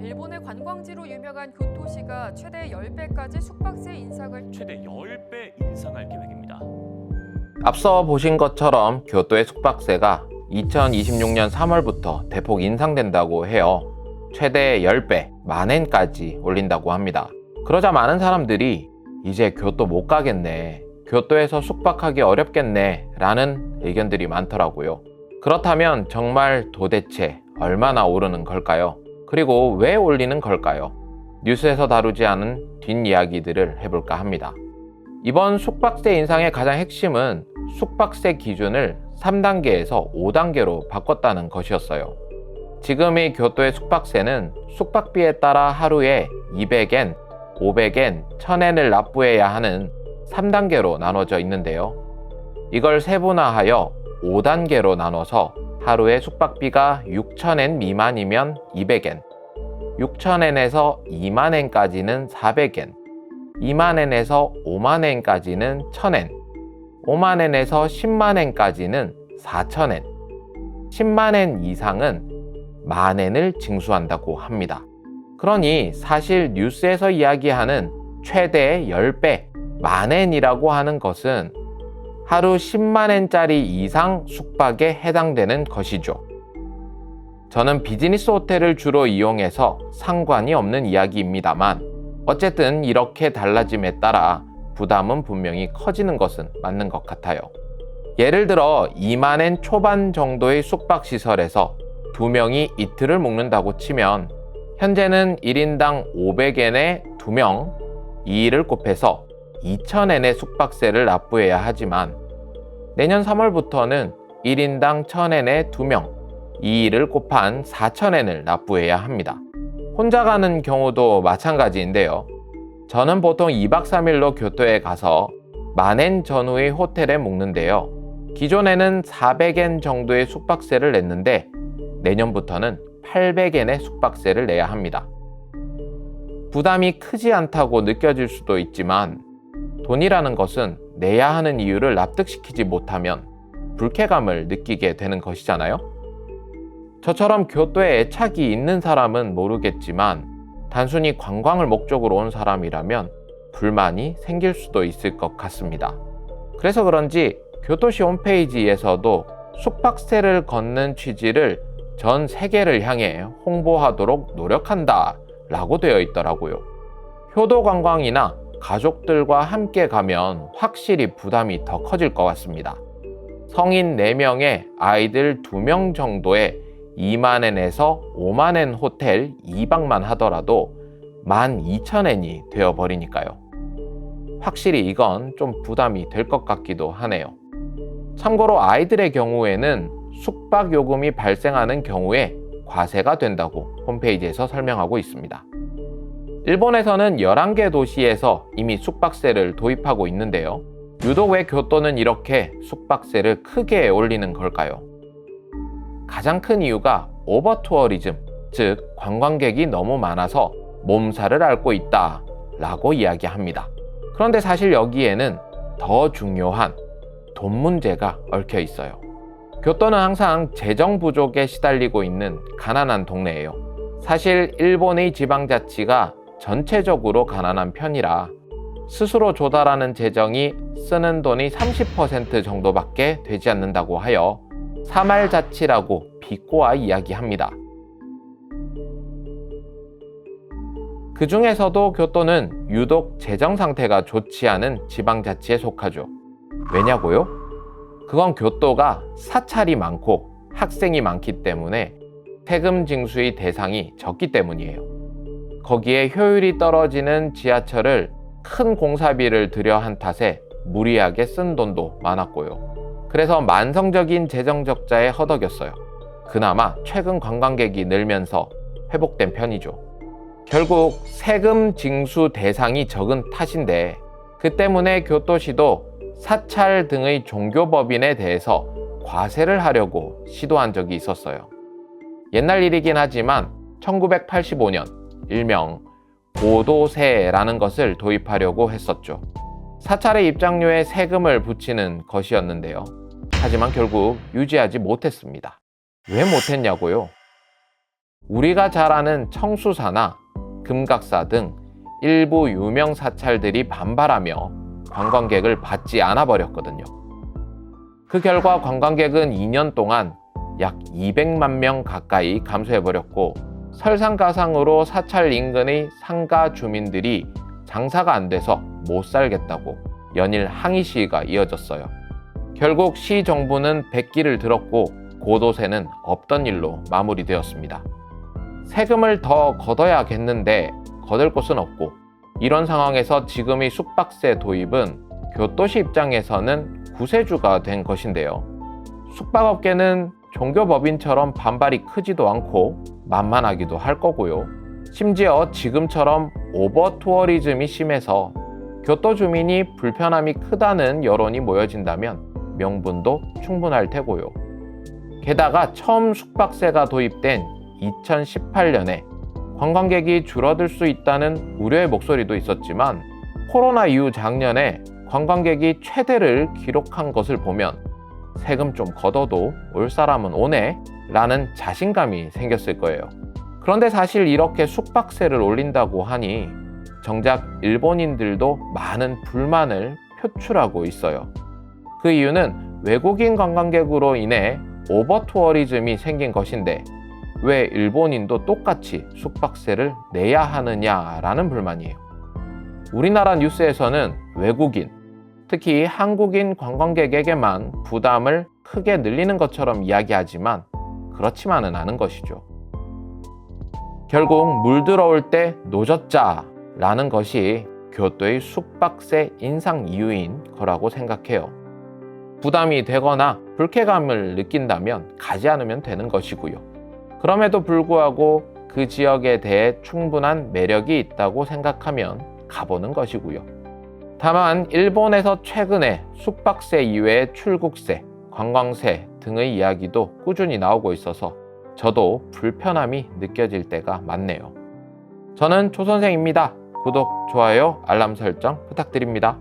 일본의 관광지로 유명한 교토시가 최대 10배까지 숙박세 인상을 최대 10배 인상할 계획입니다. 앞서 보신 것처럼 교토의 숙박세가 2026년 3월부터 대폭 인상된다고 해요. 최대 10배, 만엔까지 올린다고 합니다. 그러자 많은 사람들이 이제 교토 못 가겠네, 교토에서 숙박하기 어렵겠네 라는 의견들이 많더라고요. 그렇다면 정말 도대체 얼마나 오르는 걸까요? 그리고 왜 올리는 걸까요? 뉴스에서 다루지 않은 뒷이야기들을 해볼까 합니다. 이번 숙박세 인상의 가장 핵심은 숙박세 기준을 3단계에서 5단계로 바꿨다는 것이었어요. 지금의 교토의 숙박세는 숙박비에 따라 하루에 200엔, 500엔, 1000엔을 납부해야 하는 3단계로 나눠져 있는데요. 이걸 세분화하여 5단계로 나눠서 하루에 숙박비가 6,000엔 미만이면 200엔, 6,000엔에서 20,000엔까지는 400엔, 20,000엔에서 50,000엔까지는 1,000엔, 50,000엔에서 100,000엔까지는 4,000엔, 100,000엔 이상은 10,000엔을 징수한다고 합니다. 그러니 사실 뉴스에서 이야기하는 최대 10배, 10,000엔이라고 하는 것은 하루 100,000엔짜리 이상 숙박에 해당되는 것이죠. 저는 비즈니스 호텔을 주로 이용해서 상관이 없는 이야기입니다만 어쨌든 이렇게 달라짐에 따라 부담은 분명히 커지는 것은 맞는 것 같아요. 예를 들어 20,000엔 초반 정도의 숙박시설에서 2명이 이틀을 묵는다고 치면 현재는 1인당 500엔에 2명, 2일을 곱해서 2,000엔의 숙박세를 납부해야 하지만 내년 3월부터는 1인당 1,000엔에 2명, 2일을 곱한 4,000엔을 납부해야 합니다. 혼자 가는 경우도 마찬가지인데요. 저는 보통 2박 3일로 교토에 가서 10,000엔 전후의 호텔에 묵는데요. 기존에는 400엔 정도의 숙박세를 냈는데 내년부터는 800엔의 숙박세를 내야 합니다. 부담이 크지 않다고 느껴질 수도 있지만 돈이라는 것은 내야 하는 이유를 납득시키지 못하면 불쾌감을 느끼게 되는 것이잖아요. 저처럼 교토에 애착이 있는 사람은 모르겠지만 단순히 관광을 목적으로 온 사람이라면 불만이 생길 수도 있을 것 같습니다. 그래서 그런지 교토시 홈페이지에서도 숙박세를 걷는 취지를 전 세계를 향해 홍보하도록 노력한다 라고 되어 있더라고요. 효도 관광이나 가족들과 함께 가면 확실히 부담이 더 커질 것 같습니다. 성인 4명에 아이들 2명 정도의 20,000엔에서 50,000엔 호텔 2박만 하더라도 12,000엔이 되어버리니까요. 확실히 이건 좀 부담이 될 것 같기도 하네요. 참고로 아이들의 경우에는 숙박 요금이 발생하는 경우에 과세가 된다고 홈페이지에서 설명하고 있습니다. 일본에서는 11개 도시에서 이미 숙박세를 도입하고 있는데요. 유독 왜 교토는 이렇게 숙박세를 크게 올리는 걸까요? 가장 큰 이유가 오버 투어리즘, 즉 관광객이 너무 많아서 몸살을 앓고 있다 라고 이야기합니다. 그런데 사실 여기에는 더 중요한 돈 문제가 얽혀 있어요. 교토는 항상 재정 부족에 시달리고 있는 가난한 동네예요. 사실 일본의 지방자치가 전체적으로 가난한 편이라 스스로 조달하는 재정이 쓰는 돈이 30% 정도밖에 되지 않는다고 하여 사말자치라고 비꼬아 이야기합니다. 그 중에서도 교토는 유독 재정 상태가 좋지 않은 지방자치에 속하죠. 왜냐고요? 그건 교토가 사찰이 많고 학생이 많기 때문에 세금 징수의 대상이 적기 때문이에요. 거기에 효율이 떨어지는 지하철을 큰 공사비를 들여 한 탓에 무리하게 쓴 돈도 많았고요. 그래서 만성적인 재정 적자에 허덕였어요. 그나마 최근 관광객이 늘면서 회복된 편이죠. 결국 세금 징수 대상이 적은 탓인데 그 때문에 교토시도 사찰 등의 종교법인에 대해서 과세를 하려고 시도한 적이 있었어요. 옛날 일이긴 하지만 1985년 일명 고도세라는 것을 도입하려고 했었죠. 사찰의 입장료에 세금을 붙이는 것이었는데요. 하지만 결국 유지하지 못했습니다. 왜 못했냐고요? 우리가 잘 아는 청수사나 금각사 등 일부 유명 사찰들이 반발하며 관광객을 받지 않아 버렸거든요. 그 결과 관광객은 2년 동안 약 200만 명 가까이 감소해 버렸고, 설상가상으로 사찰 인근의 상가 주민들이 장사가 안 돼서 못 살겠다고 연일 항의 시위가 이어졌어요. 결국 시 정부는 백기를 들었고 고도세는 없던 일로 마무리되었습니다. 세금을 더 걷어야겠는데 거둘 곳은 없고, 이런 상황에서 지금의 숙박세 도입은 교토시 입장에서는 구세주가 된 것인데요. 숙박업계는 종교법인처럼 반발이 크지도 않고 만만하기도 할 거고요. 심지어 지금처럼 오버 투어리즘이 심해서 교토 주민이 불편함이 크다는 여론이 모여진다면 명분도 충분할 테고요. 게다가 처음 숙박세가 도입된 2018년에 관광객이 줄어들 수 있다는 우려의 목소리도 있었지만, 코로나 이후 작년에 관광객이 최대를 기록한 것을 보면 세금 좀 걷어도 올 사람은 오네 라는 자신감이 생겼을 거예요. 그런데 사실 이렇게 숙박세를 올린다고 하니 정작 일본인들도 많은 불만을 표출하고 있어요. 그 이유는 외국인 관광객으로 인해 오버 투어리즘이 생긴 것인데, 왜 일본인도 똑같이 숙박세를 내야 하느냐라는 불만이에요. 우리나라 뉴스에서는 외국인, 특히 한국인 관광객에게만 부담을 크게 늘리는 것처럼 이야기하지만 그렇지만은 않은 것이죠. 결국 물 들어올 때 노젓자라는 것이 교토의 숙박세 인상 이유인 거라고 생각해요. 부담이 되거나 불쾌감을 느낀다면 가지 않으면 되는 것이고요. 그럼에도 불구하고 그 지역에 대해 충분한 매력이 있다고 생각하면 가보는 것이고요. 다만 일본에서 최근에 숙박세 이외의 출국세, 관광세 등의 이야기도 꾸준히 나오고 있어서 저도 불편함이 느껴질 때가 많네요. 저는 초선생입니다. 구독, 좋아요, 알람 설정 부탁드립니다.